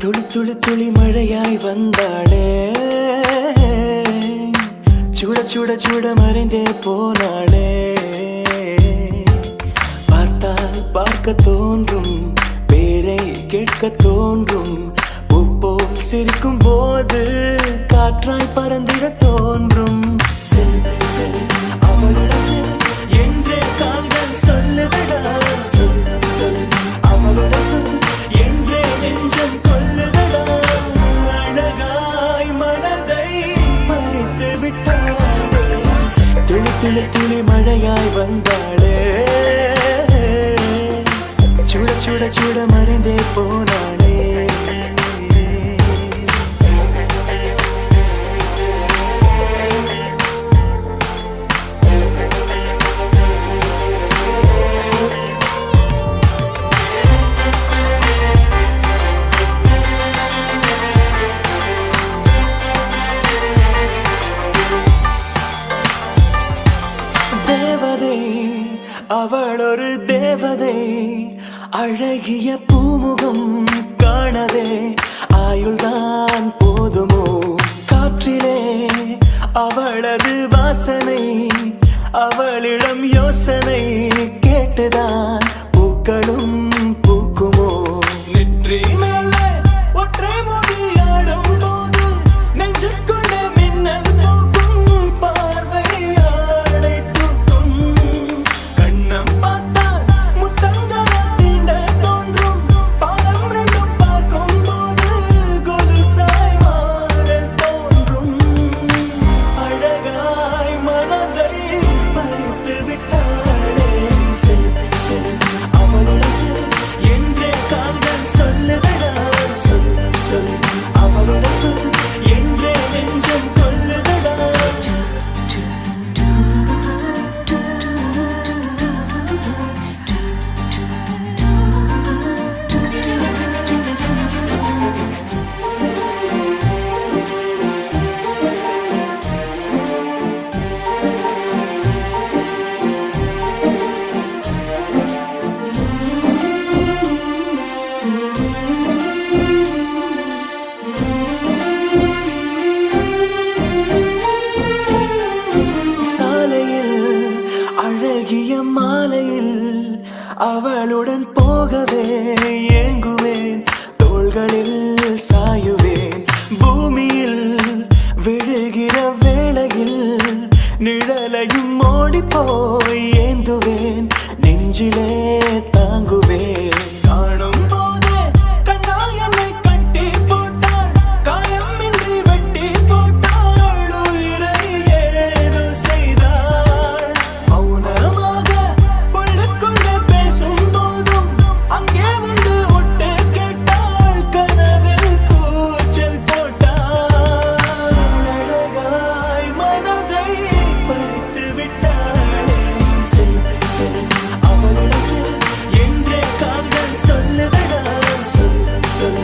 துளி துளி துளி மழையாய் வந்தாளே, சுட சுட சுட மறைந்தே போனாளே. பார்த்தால் பார்க்க தோன்றும், பேரை கேட்க தோன்றும். பூப்போல் சிரிக்கும் போது காற்றாய் பறந்திட தோன்றும். செல் செல் அவளுடன் செல் என்றே கால்கள் சொல்லுதடா. சொல் சொல் அவளுடன் சொல் என்றே நெஞ்சம் கொல்லுதடா. அழகாய் மனதை பறித்து விட்டாளே, துளி துளி துளி மழையாய் வந்தாளே, சுட சுட சுட மறைந்தே போனாளே. தேவதை அவள் ஒரு தேவதை, அழகிய பூமுகம் காணவே ஆயுள்தான் போதுமோ. காற்றிலே அவளது வாசனை, அவளிடம் யோசனை கேட்டுதான் பூக்களும் பூக்குமோ. நெற்றி மேலே ஒற்றை மொழியாடும் போது நெஞ்சுக்குள்ள மின்னல் தூக்கும். பார்வையாளை தூக்கும், கண்ணம் பார்த்தால் முத்தங்களால் தீண்ட தோன்றும். பாதம் ரெண்டும் பார்க்கும் போது கொலுசாய் மாற தோன்றும். அழகாய் மனதை பறித்து விட்டாளே, செல் செல் அவளுடன் செல் என்றே கால்கள் சொல்லுதடா. சொல் சொல் அவளுடன் சொல் என்றே நெஞ்சம் கொல்லுதடா. சாலையில் அழகிய மாலையில் அவளுடன் போகவே ஏங்குவேன். தோள்களில் சாயுவேன், பூமியில் விழுகிற வேளையில் நிழலையும் ஓடிப்போய் ஏந்துவேன். நெஞ்சிலே தாங்குவேன். காணும் போதே கண்ணால் என்னை கட்டி போட்டாள், காயமின்றி வெட்டி போட்டாள். உயிரை ஏதோ செய்தாள், மௌனமாக உள்ளுக்குள்ளே பேசும் போதும் அங்கே வந்து ஒட்டு கேட்டாள். கனவில் கூச்சல் போட்டாள், அழகாய் மனதை பறித்து விட்டாளே. செல் செல் அவளுடன் செல் என்றே கால்கள் சொல்லுதடா. சொல் சொல்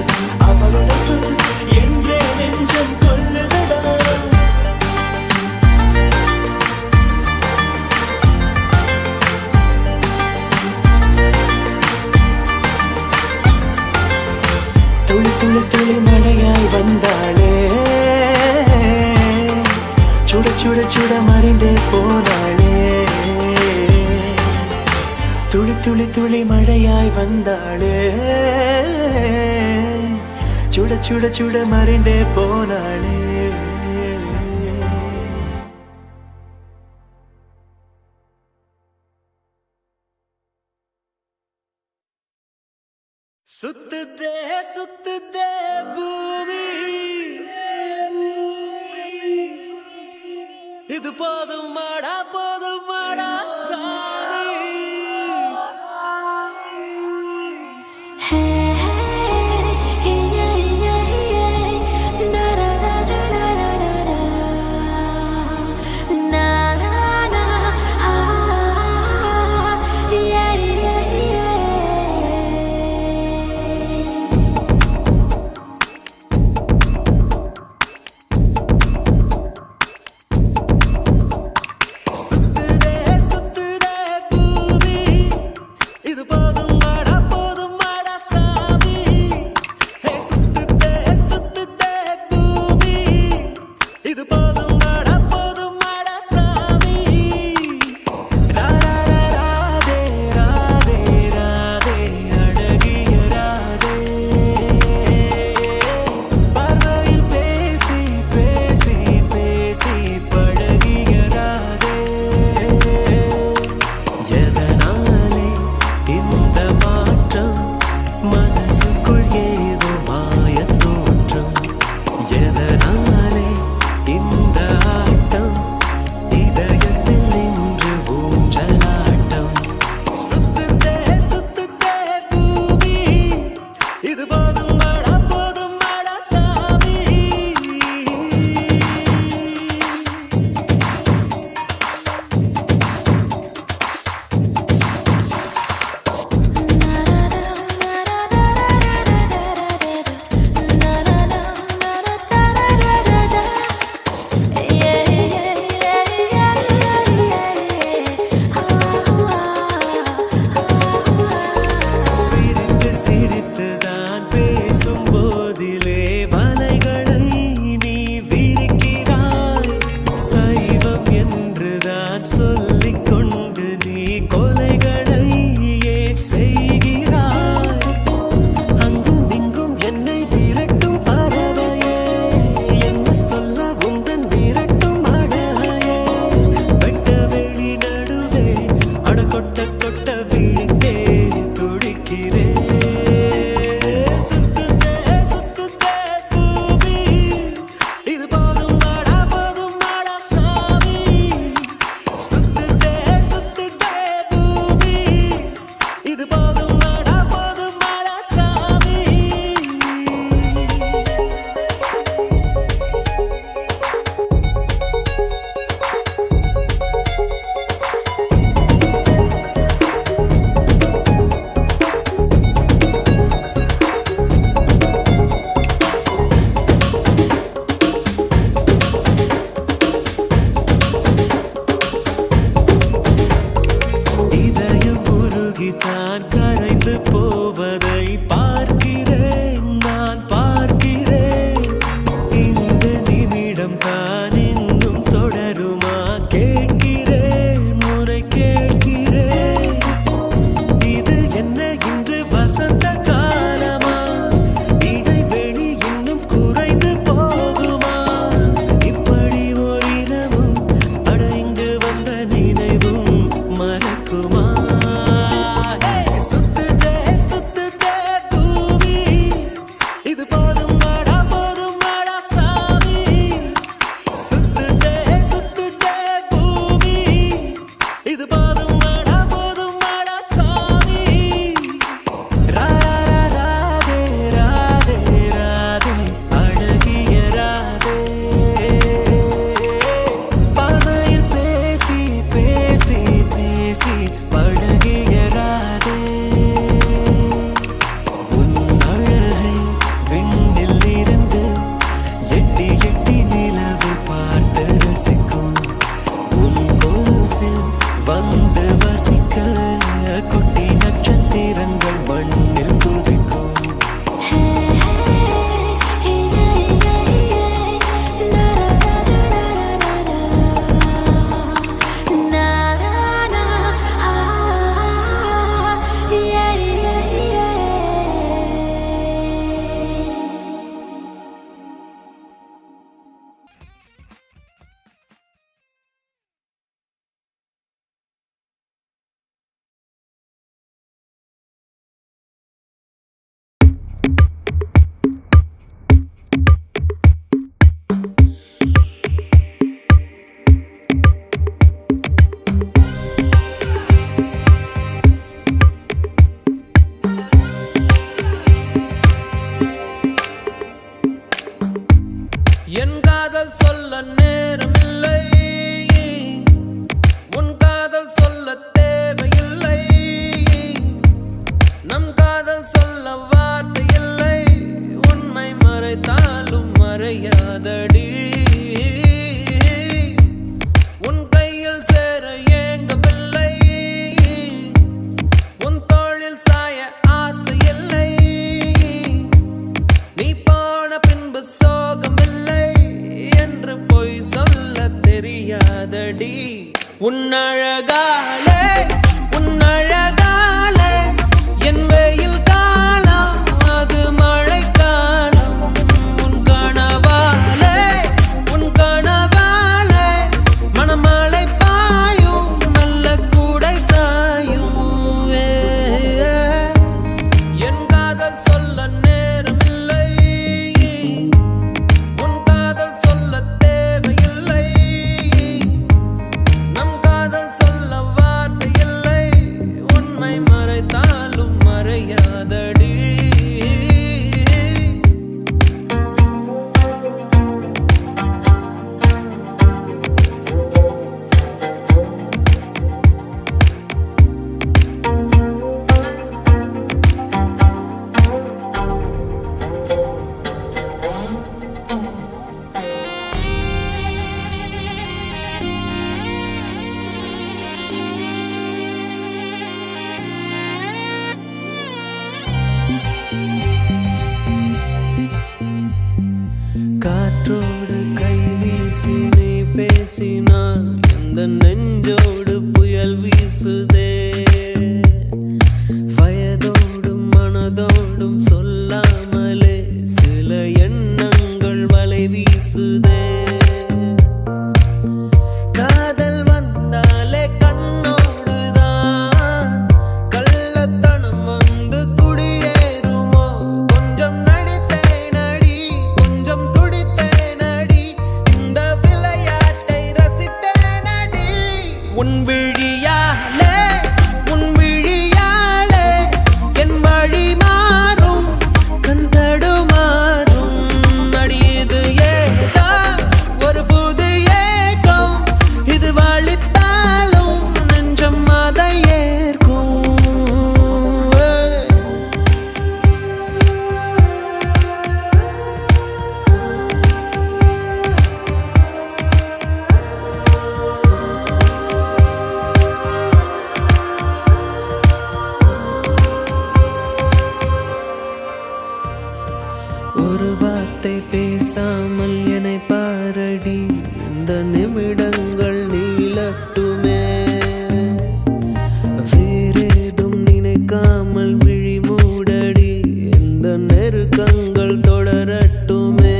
அவளுடன் சொல் என்றே நெஞ்சம் கொல்லுதடா. துளி துளி துளி மழையாய் வந்தாளே, சுட சுட சுட மறைந்தே போனாளே. துளி துளி துளி மழையாய் வந்தாளே, சுட சுட சுட மறைந்தே போனாளே. சுத்துதே சுத்துதே பூமி, இது போதும் மாடா சாமி. உன்னழகாலே உன்னழகாலே என் வெயில் காலம் அது மழை காலம் உன் கனவாலே மணமழை பாயும் நல்ல கூடை சாயும் என் காதல் சொல்ல நேரமில்லை உன் காதல் சொல்ல தேவையில்லை நம் காதல் சொல்ல வார்த்தை இல்லை உண்மை மறைத்தாலும் மறையாதடி காற்றோடு கை வீசி நீ பேசினான் எந்த நெஞ்சோடு புயல் வீசுதே வயதோடும் மனதோடும் சொல்லாமலே சில எண்ணங்கள் வலை வீசுதே காதல் வந்தாலே கண்ணோடுதான் கள்ளத்தனம் வந்து குடியேறுமோ கொஞ்சம் நடித்தேனடி கொஞ்சம் துடித்தேனடி இந்த விளையாட்டை ரசித்தேனடி உன் ஒரு வார்த்தை பேசாமல் என்னை பாரடி, இந்த நிமிடங்கள் நீளட்டுமே. வேறேதும் நினைக்காமல் விழி மூடடி, இந்த நெருக்கங்கள் தொடரட்டுமே.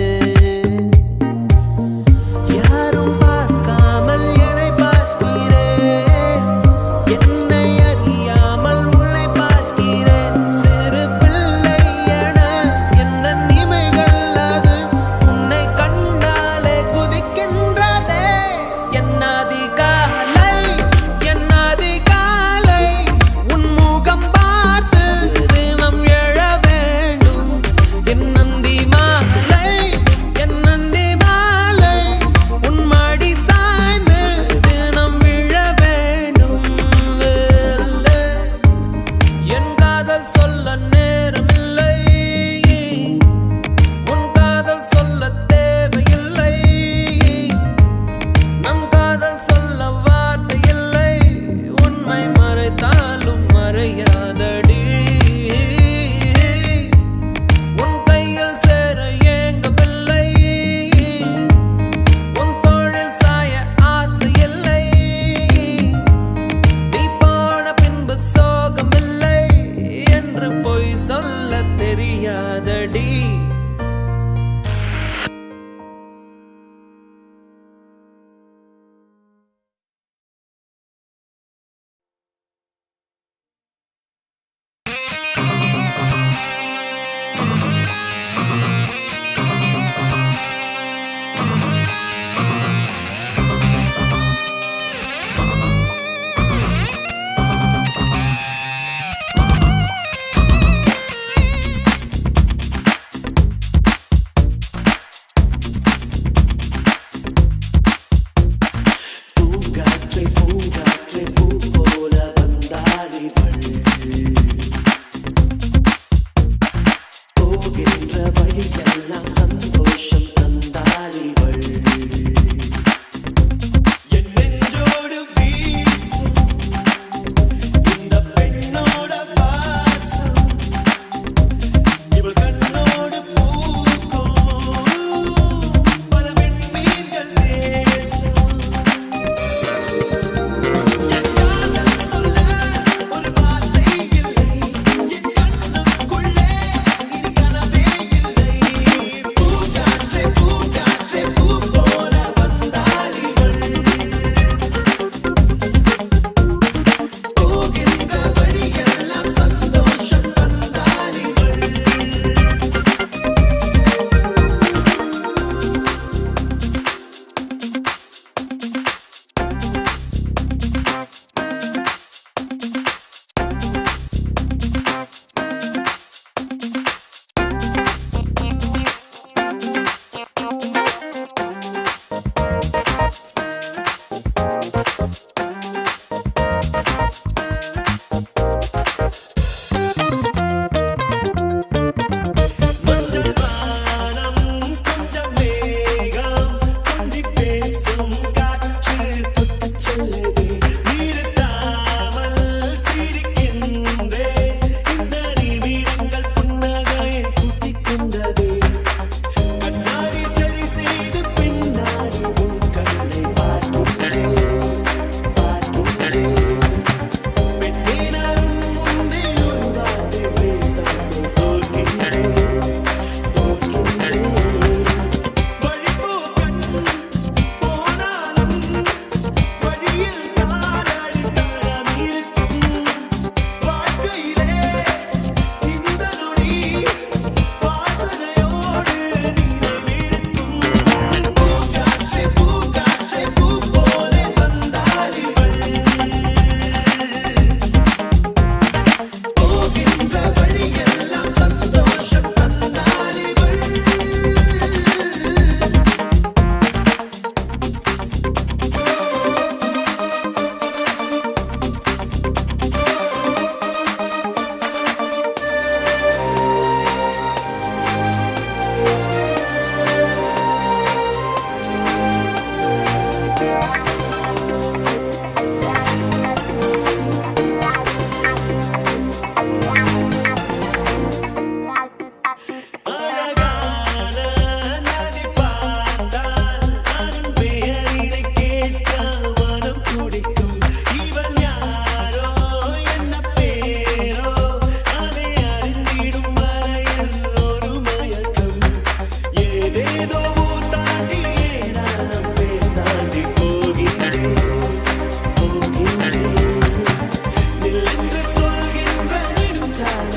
யாரும் பார்க்காமல் என்னை பார்க்கிறேன், என்னை அறியாமல் உன்னை பார்க்கிறேன். சிறு பிள்ளை என எந்த நிமைகள் அது உன்னை கண்டாலே குதிக்கின்றதே. என் அதிகாலை உன் முகம் பார்த்து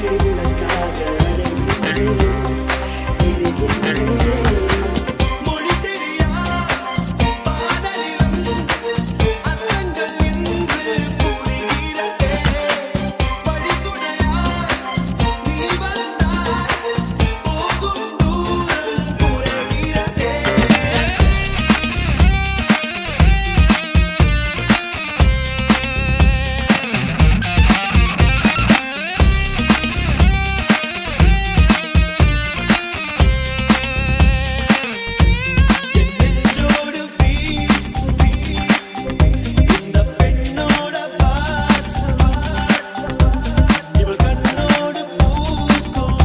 ஆசை விளக்காக அலைகின்றேன், எரிகின்றேன். மொழி தெரியா பாடலிலும் அர்த்தங்கள் இன்று புரிகிறதே. வழித்துணையா நீ வந்தாய், போகும் தூரம் குறைகிறதே. என் நெஞ்சோடு வீசும் இந்த பெண்ணோட வாசம், இவள் கண்ணோடு பூக்கும்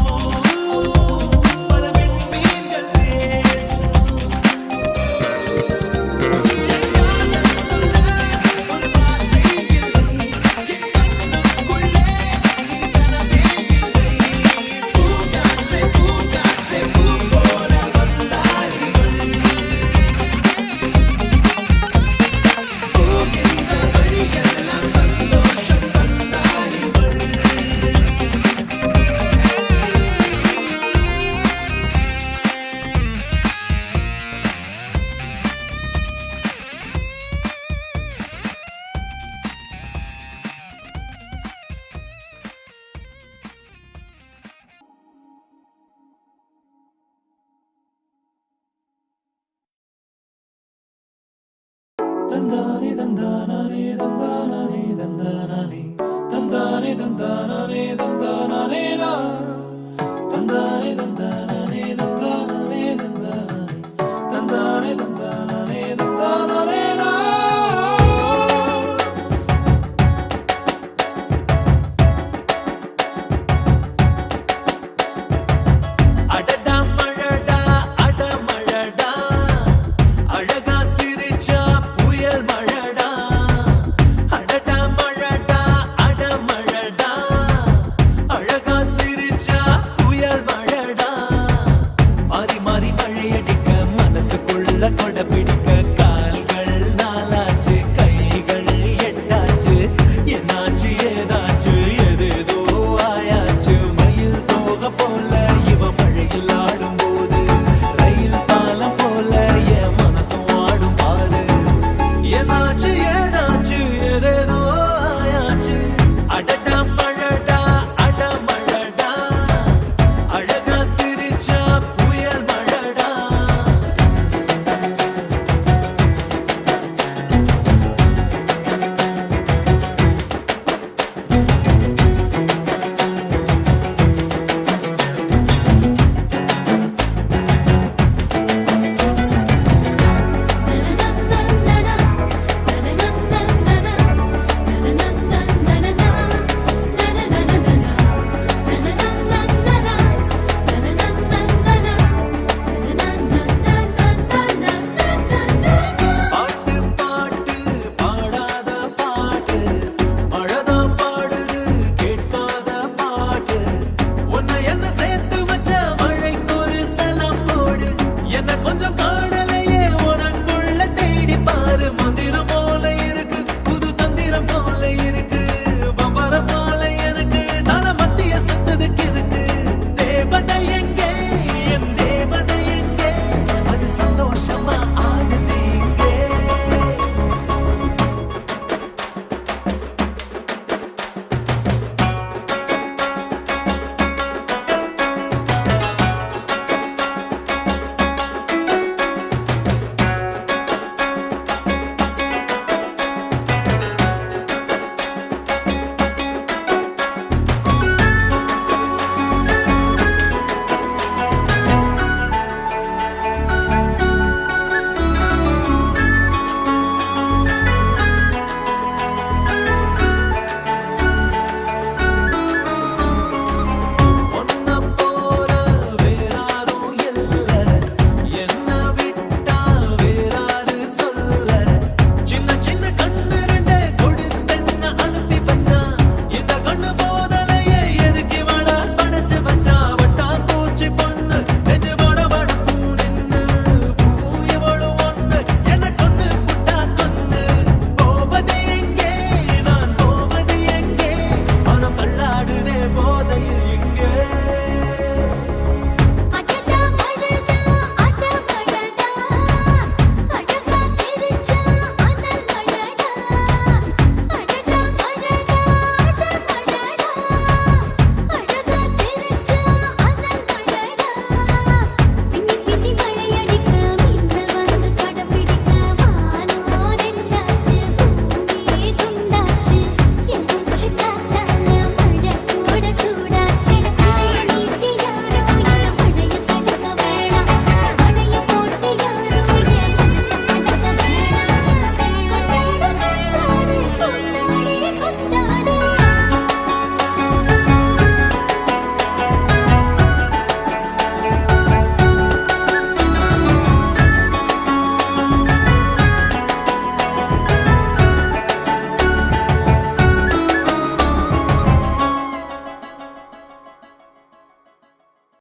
பல பெண்மீன்கள் தேசம். என் காதல் சொல்ல ஒரு வார்த்தை இல்லை, என் கண்ணுக்குள்ளே நீ கனவே இல்லை. பூங்காற்றே பூங்காற்றே பூ போல வந்தாய் இவள், போகின்ற வழியெல்லாம் சந்தோஷம் தந்தாய் இவள். தந்தானே தந்தானா